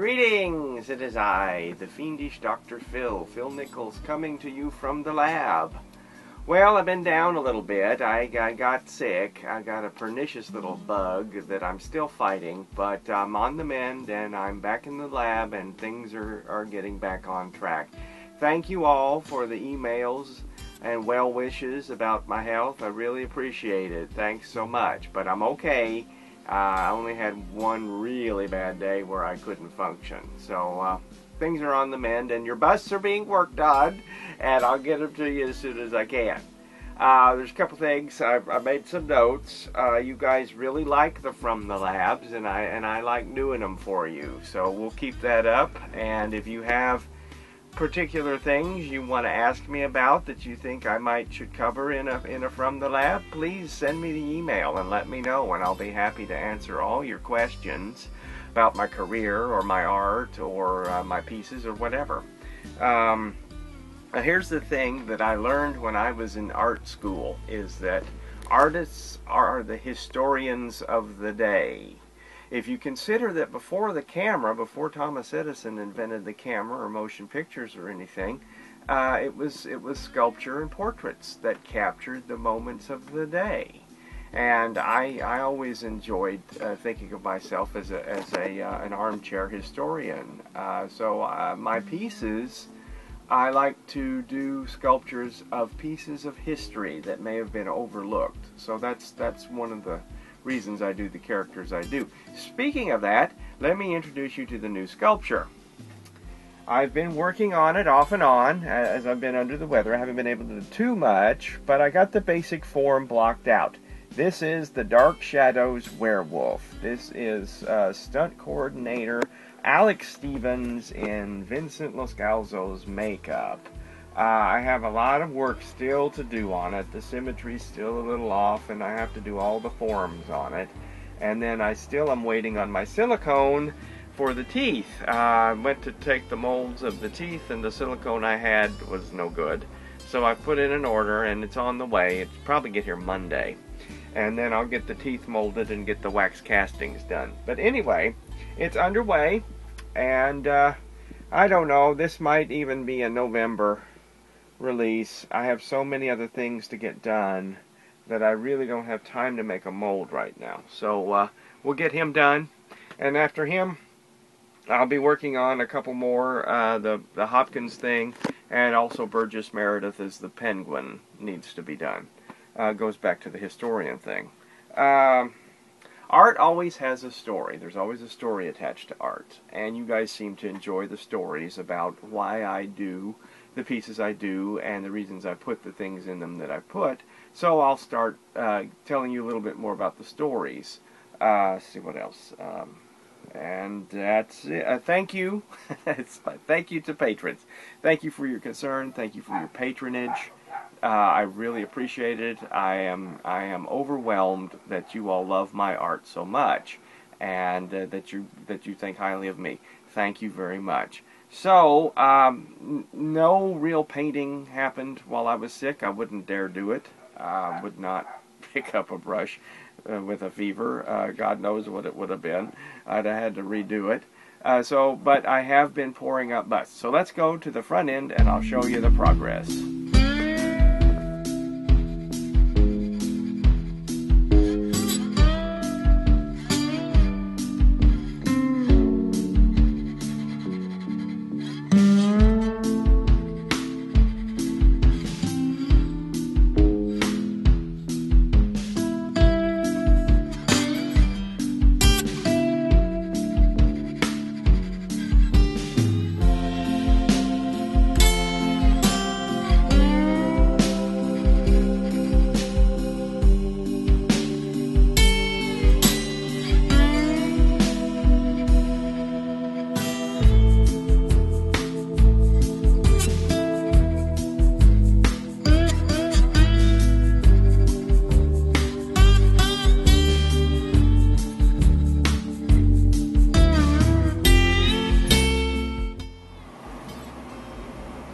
Greetings! It is I, the Fiendish Dr. Phil Nichols, coming to you from the lab. Well, I've been down a little bit. I got sick. I got a pernicious little bug that I'm still fighting, but I'm on the mend and I'm back in the lab and things are getting back on track. Thank you all for the emails and well wishes about my health. I really appreciate it. Thanks so much, but I'm okay. I only had one really bad day where I couldn't function. So things are on the mend and your busts are being worked on, and I'll get them to you as soon as I can. There's a couple things. I made some notes. You guys really like the From the Labs, and I like doing them for you. So we'll keep that up, and if you have particular things you want to ask me about that you think I should cover in a From the Lab, please send me the email and let me know, and I'll be happy to answer all your questions about my career or my art or my pieces or whatever. Here's the thing that I learned when I was in art school, is that artists are the historians of the day. If you consider that before Thomas Edison invented the camera or motion pictures or anything, it was sculpture and portraits that captured the moments of the day. And I always enjoyed thinking of myself as an armchair historian. So my pieces, I like to do sculptures of pieces of history that may have been overlooked. So that's one of the reasons I do the characters I do. Speaking of that, let me introduce you to the new sculpture. I've been working on it off and on as I've been under the weather. I haven't been able to do too much, but I got the basic form blocked out. This is the Dark Shadows Werewolf. This is stunt coordinator Alex Stevens in Vincent Loscalzo's makeup. I have a lot of work still to do on it. The symmetry's still a little off, and I have to do all the forms on it. And then I still am waiting on my silicone for the teeth. I went to take the molds of the teeth, and the silicone I had was no good. So I put in an order, and it's on the way. It'll probably get here Monday. And then I'll get the teeth molded and get the wax castings done. But anyway, it's underway, and I don't know, this might even be a November release. I have so many other things to get done that I really don't have time to make a mold right now. So we'll get him done, and after him I'll be working on a couple more, the Hopkins thing, and also Burgess Meredith as the Penguin needs to be done. Goes back to the historian thing. Art always has a story. There's always a story attached to art, and you guys seem to enjoy the stories about why I do the pieces I do and the reasons I put the things in them that I put. So I'll start telling you a little bit more about the stories. See what else. And that's it. Thank you. Thank you to patrons. Thank you for your concern. Thank you for your patronage. I really appreciate it. I am overwhelmed that you all love my art so much, and that you think highly of me. Thank you very much. So, no real painting happened while I was sick. I wouldn't dare do it. Would not pick up a brush with a fever. God knows what it would have been. I'd have had to redo it. But I have been pouring up busts. So let's go to the front end and I'll show you the progress.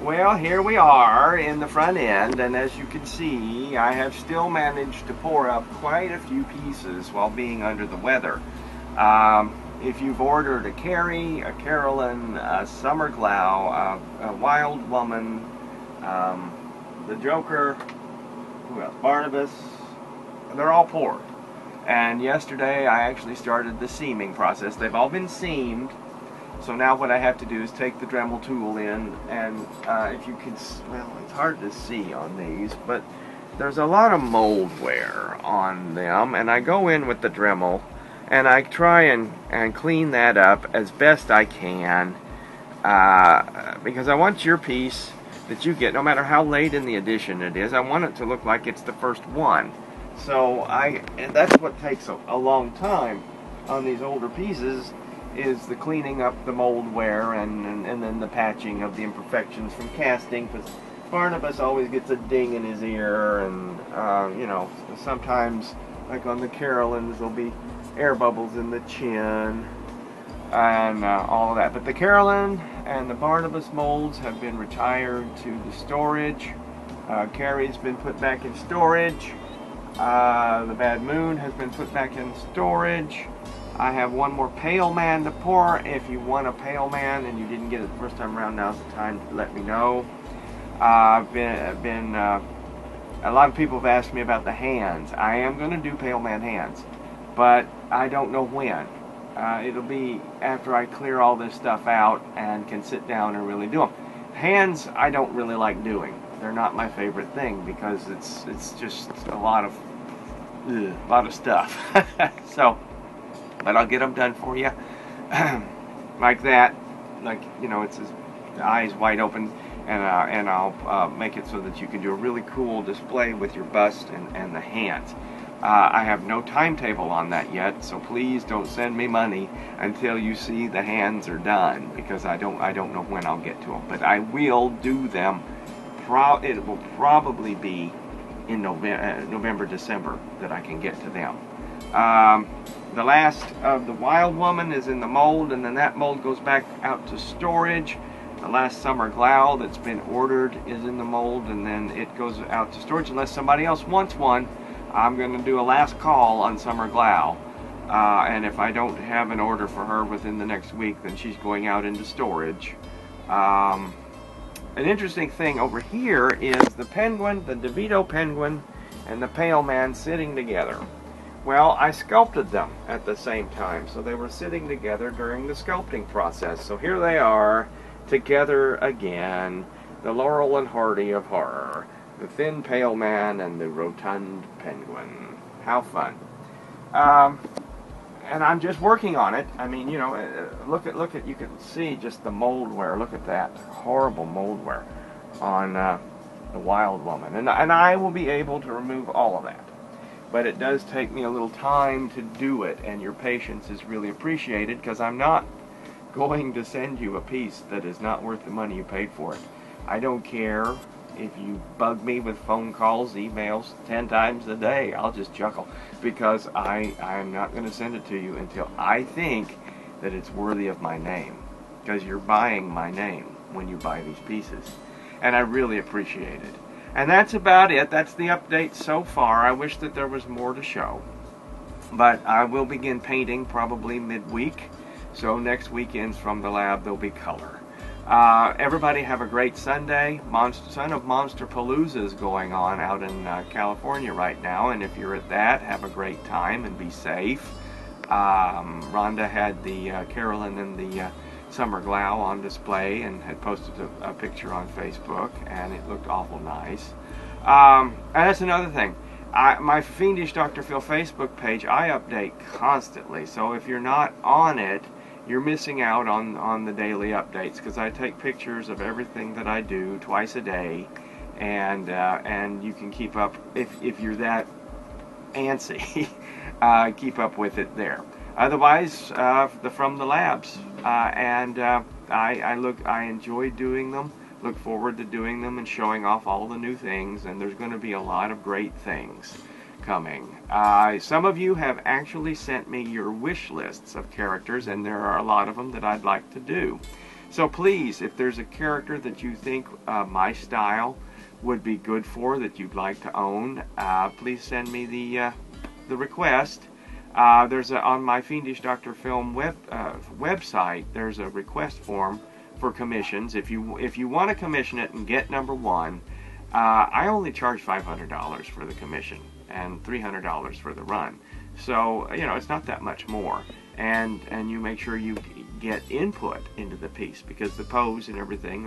Well, here we are in the front end, and as you can see, I have still managed to pour up quite a few pieces while being under the weather. if you've ordered a Carrie, a Carolyn, a Summer Glau, a Wild Woman, the Joker, who else? Barnabas, they're all poured. And yesterday I actually started the seaming process. They've all been seamed. So now what I have to do is take the Dremel tool in, and if you can, well, it's hard to see on these, but there's a lot of mold wear on them, and I go in with the Dremel and I try and clean that up as best I can, because I want your piece that you get, no matter how late in the edition it is, I want it to look like it's the first one. So and that's what takes a long time on these older pieces, is the cleaning up the mold wear and then the patching of the imperfections from casting, because Barnabas always gets a ding in his ear, and you know, sometimes, like on the Carolyns, there'll be air bubbles in the chin and all of that. But the Carolyn and the Barnabas molds have been retired to the storage. Carrie's been put back in storage. The Bad Moon has been put back in storage. I have one more Pale Man to pour. If you want a Pale Man and you didn't get it the first time around, now's the time to let me know. A lot of people have asked me about the hands. I am going to do Pale Man hands, but I don't know when. It'll be after I clear all this stuff out and can sit down and really do them. Hands I don't really like doing. They're not my favorite thing, because it's just a lot of stuff. So, but I'll get them done for you like that, like, you know, it's the eyes wide open, and I'll make it so that you can do a really cool display with your bust and the hands. I have no timetable on that yet, so please don't send me money until you see the hands are done, because I don't know when I'll get to them. But I will do them. It will probably be in November, December that I can get to them. The last of the Wild Woman is in the mold, and then that mold goes back out to storage. The last Summer Glau that's been ordered is in the mold, and then it goes out to storage unless somebody else wants one. I'm going to do a last call on Summer Glau, and if I don't have an order for her within the next week, then she's going out into storage. An interesting thing over here is the penguin, the DeVito penguin, and the Pale Man sitting together. Well, I sculpted them at the same time, so they were sitting together during the sculpting process. So here they are, together again, the Laurel and Hardy of horror, the thin Pale Man and the rotund penguin. How fun. And I'm just working on it. I mean, you know, look at, you can see just the mold wear. Look at that horrible mold wear on the Wild Woman. And I will be able to remove all of that. But it does take me a little time to do it, and your patience is really appreciated, because I'm not going to send you a piece that is not worth the money you paid for it. I don't care if you bug me with phone calls, emails 10 times a day. I'll just chuckle, because I'm not going to send it to you until I think that it's worthy of my name, because you're buying my name when you buy these pieces, and I really appreciate it. And that's about it. That's the update so far. I wish that there was more to show, but I will begin painting probably midweek, so next weekend's From the Lab there'll be color. Everybody have a great Sunday. Son of Monster Palooza is going on out in California right now, and if you're at that, have a great time and be safe. Rhonda had the Carolyn and the Summer Glau on display and had posted a picture on Facebook, and it looked awful nice. And that's another thing. My Fiendish Dr. Phil Facebook page, I update constantly, so if you're not on it, you're missing out on the daily updates, because I take pictures of everything that I do twice a day, and you can keep up, if you're that antsy, keep up with it there. Otherwise, from the labs, I enjoy doing them, look forward to doing them and showing off all the new things, and there's going to be a lot of great things coming. Some of you have actually sent me your wish lists of characters, and there are a lot of them that I'd like to do. So please, if there's a character that you think my style would be good for, that you'd like to own, please send me the request. On my Fiendish Dr. Film website, there's a request form for commissions. If you want to commission it and get number one, I only charge $500 for the commission and $300 for the run. So, it's not that much more. And you make sure you get input into the piece, because the pose and everything,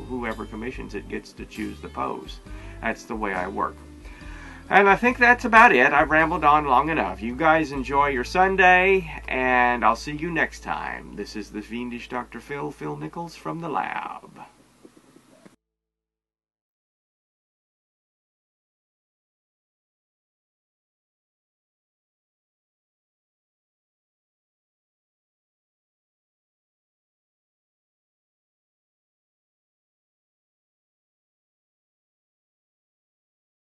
whoever commissions it gets to choose the pose. That's the way I work. And I think that's about it. I've rambled on long enough. You guys enjoy your Sunday, and I'll see you next time. This is the Fiendish Dr. Phil Nichols from the lab.